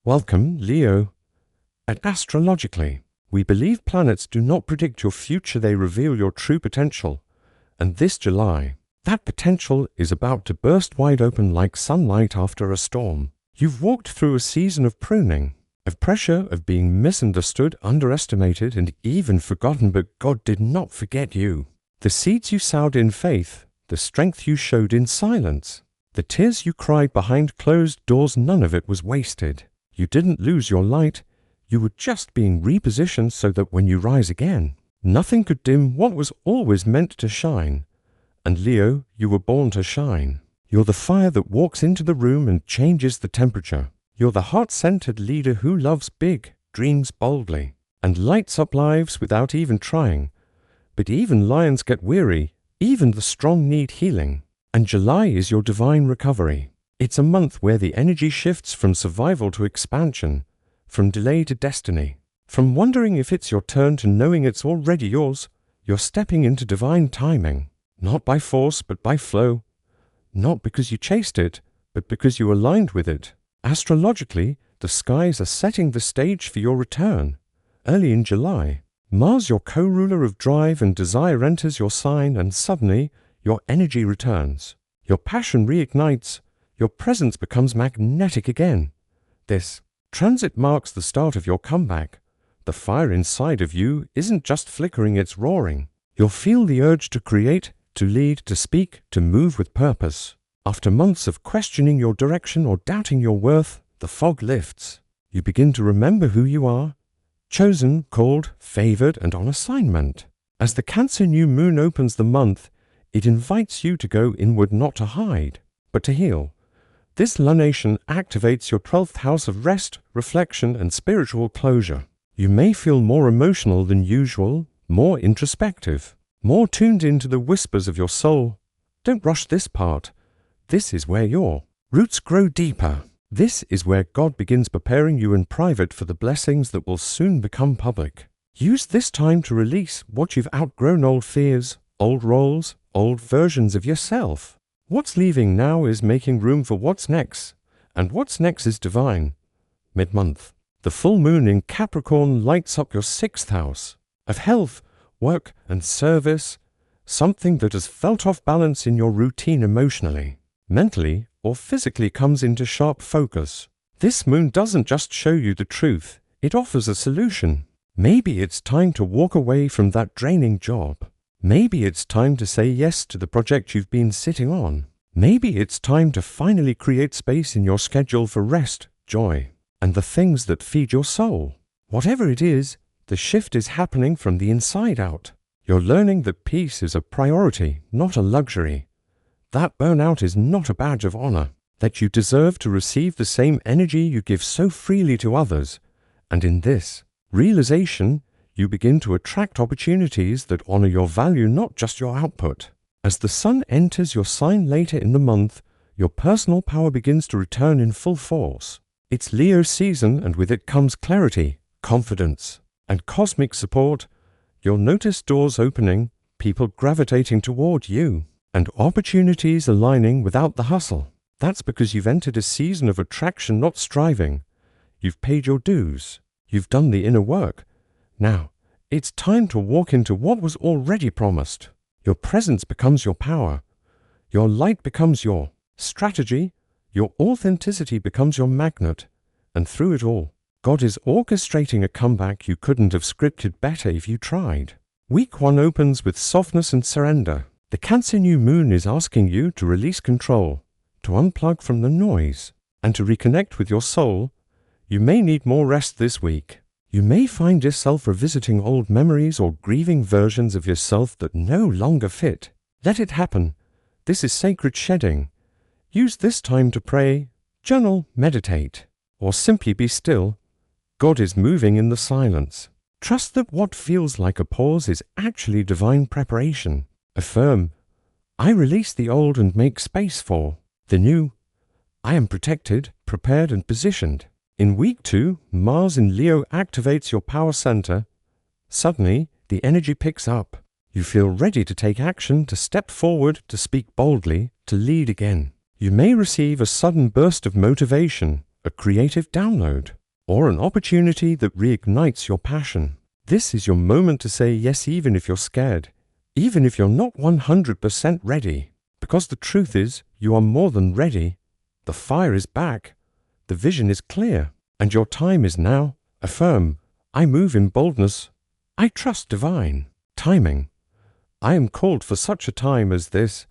Welcome, Leo. At Astrologically, we believe planets do not predict your future, they reveal your true potential. And this July, that potential is about to burst wide open like sunlight after a storm. You've walked through a season of pruning, of pressure, of being misunderstood, underestimated, and even forgotten, but God did not forget you. The seeds you sowed in faith, the strength you showed in silence, the tears you cried behind closed doors, none of it was wasted. You didn't lose your light, you were just being repositioned so that when you rise again, nothing could dim what was always meant to shine. And Leo, you were born to shine. You're the fire that walks into the room and changes the temperature. You're the heart-centered leader who loves big, dreams boldly, and lights up lives without even trying. But even lions get weary, even the strong need healing. And July is your divine recovery. It's a month where the energy shifts from survival to expansion, from delay to destiny, from wondering if it's your turn to knowing it's already yours. You're stepping into divine timing, not by force but by flow, not because you chased it, but because you aligned with it. Astrologically, the skies are setting the stage for your return. Early in July, Mars, your co-ruler of drive and desire, enters your sign, and suddenly your energy returns. Your passion reignites. Your presence becomes magnetic again. This transit marks the start of your comeback. The fire inside of you isn't just flickering, it's roaring. You'll feel the urge to create, to lead, to speak, to move with purpose. After months of questioning your direction or doubting your worth, the fog lifts. You begin to remember who you are, chosen, called, favored, and on assignment. As the Cancer new moon opens the month, it invites you to go inward, not to hide, but to heal. This lunation activates your 12th house of rest, reflection, and spiritual closure. You may feel more emotional than usual, more introspective, more tuned into the whispers of your soul. Don't rush this part. This is where your roots grow deeper. This is where God begins preparing you in private for the blessings that will soon become public. Use this time to release what you've outgrown: old fears, old roles, old versions of yourself. What's leaving now is making room for what's next, and what's next is divine. Mid-month, the full moon in Capricorn lights up your 6th house of health, work, and service, something that has felt off balance in your routine emotionally, mentally, or physically comes into sharp focus. This moon doesn't just show you the truth, it offers a solution. Maybe it's time to walk away from that draining job. Maybe it's time to say yes to the project you've been sitting on. Maybe it's time to finally create space in your schedule for rest, joy, and the things that feed your soul. Whatever it is, the shift is happening from the inside out. You're learning that peace is a priority, not a luxury. That burnout is not a badge of honor. That you deserve to receive the same energy you give so freely to others. And in this realization, you begin to attract opportunities that honor your value, not just your output. As the sun enters your sign later in the month, your personal power begins to return in full force. It's Leo season, and with it comes clarity, confidence, and cosmic support. You'll notice doors opening, people gravitating toward you, and opportunities aligning without the hustle. That's because you've entered a season of attraction, not striving. You've paid your dues. You've done the inner work. Now, it's time to walk into what was already promised. Your presence becomes your power. Your light becomes your strategy. Your authenticity becomes your magnet. And through it all, God is orchestrating a comeback you couldn't have scripted better if you tried. Week 1 opens with softness and surrender. The Cancer new moon is asking you to release control, to unplug from the noise, and to reconnect with your soul. You may need more rest this week. You may find yourself revisiting old memories or grieving versions of yourself that no longer fit. Let it happen. This is sacred shedding. Use this time to pray, journal, meditate, or simply be still. God is moving in the silence. Trust that what feels like a pause is actually divine preparation. Affirm, I release the old and make space for the new. I am protected, prepared, and positioned. In week 2, Mars in Leo activates your power center. Suddenly, the energy picks up. You feel ready to take action, to step forward, to speak boldly, to lead again. You may receive a sudden burst of motivation, a creative download, or an opportunity that reignites your passion. This is your moment to say yes even if you're scared, even if you're not 100% ready. Because the truth is, you are more than ready. The fire is back, the vision is clear, and your time is now. Affirm, I move in boldness. I trust divine timing. I am called for such a time as this.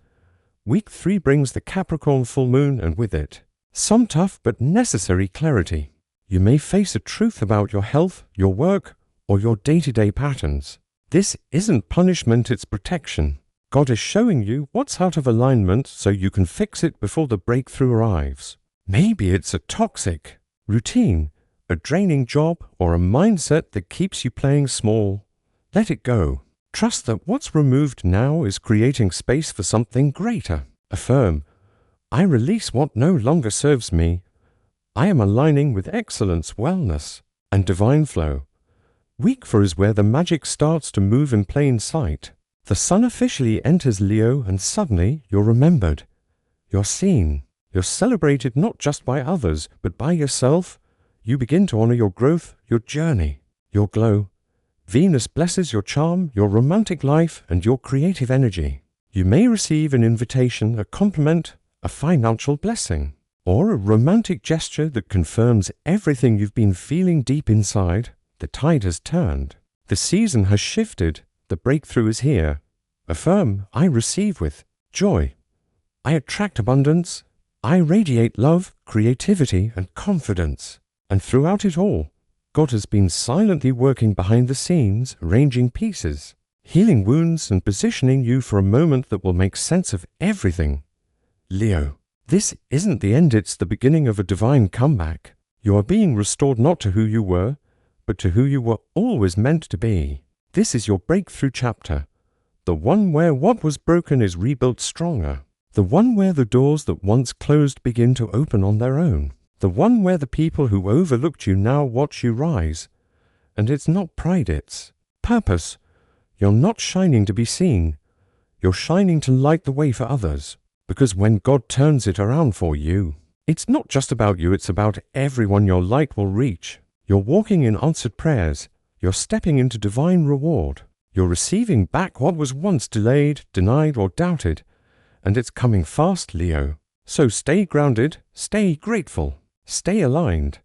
Week 3 brings the Capricorn Full Moon, and with it, some tough but necessary clarity. You may face a truth about your health, your work, or your day-to-day patterns. This isn't punishment, it's protection. God is showing you what's out of alignment so you can fix it before the breakthrough arrives. Maybe it's a toxic routine, a draining job, or a mindset that keeps you playing small. Let it go. Trust that what's removed now is creating space for something greater. Affirm, I release what no longer serves me. I am aligning with excellence, wellness, and divine flow. Week 4 is where the magic starts to move in plain sight. The sun officially enters Leo, and suddenly you're remembered. You're seen. You're celebrated not just by others, but by yourself. You begin to honor your growth, your journey, your glow. Venus blesses your charm, your romantic life, and your creative energy. You may receive an invitation, a compliment, a financial blessing, or a romantic gesture that confirms everything you've been feeling deep inside. The tide has turned. The season has shifted. The breakthrough is here. Affirm, I receive with joy. I attract abundance. I radiate love, creativity, and confidence. And throughout it all, God has been silently working behind the scenes, arranging pieces, healing wounds, and positioning you for a moment that will make sense of everything. Leo, this isn't the end, it's the beginning of a divine comeback. You are being restored not to who you were, but to who you were always meant to be. This is your breakthrough chapter, the one where what was broken is rebuilt stronger, the one where the doors that once closed begin to open on their own, the one where the people who overlooked you now watch you rise. And it's not pride, it's purpose. You're not shining to be seen. You're shining to light the way for others. Because when God turns it around for you, it's not just about you, it's about everyone your light will reach. You're walking in answered prayers. You're stepping into divine reward. You're receiving back what was once delayed, denied, or doubted. And it's coming fast, Leo. So stay grounded, stay grateful, stay aligned.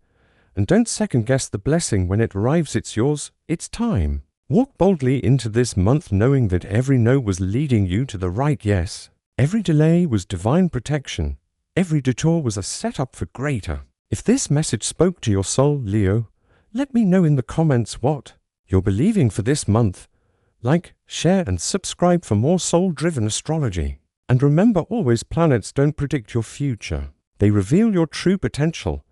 And don't second-guess the blessing when it arrives. It's yours. It's time. Walk boldly into this month knowing that every no was leading you to the right yes. Every delay was divine protection. Every detour was a setup for greater. If this message spoke to your soul, Leo, let me know in the comments what you're believing for this month. Like, share, and subscribe for more soul-driven astrology. And remember always, planets don't predict your future. They reveal your true potential.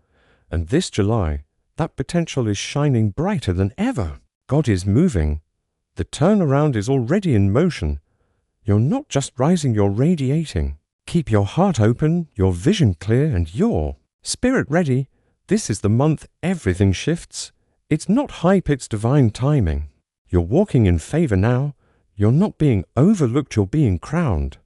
And this July, that potential is shining brighter than ever. God is moving. The turnaround is already in motion. You're not just rising, you're radiating. Keep your heart open, your vision clear, and your spirit ready. This is the month everything shifts. It's not hype, it's divine timing. You're walking in favor now. You're not being overlooked, you're being crowned.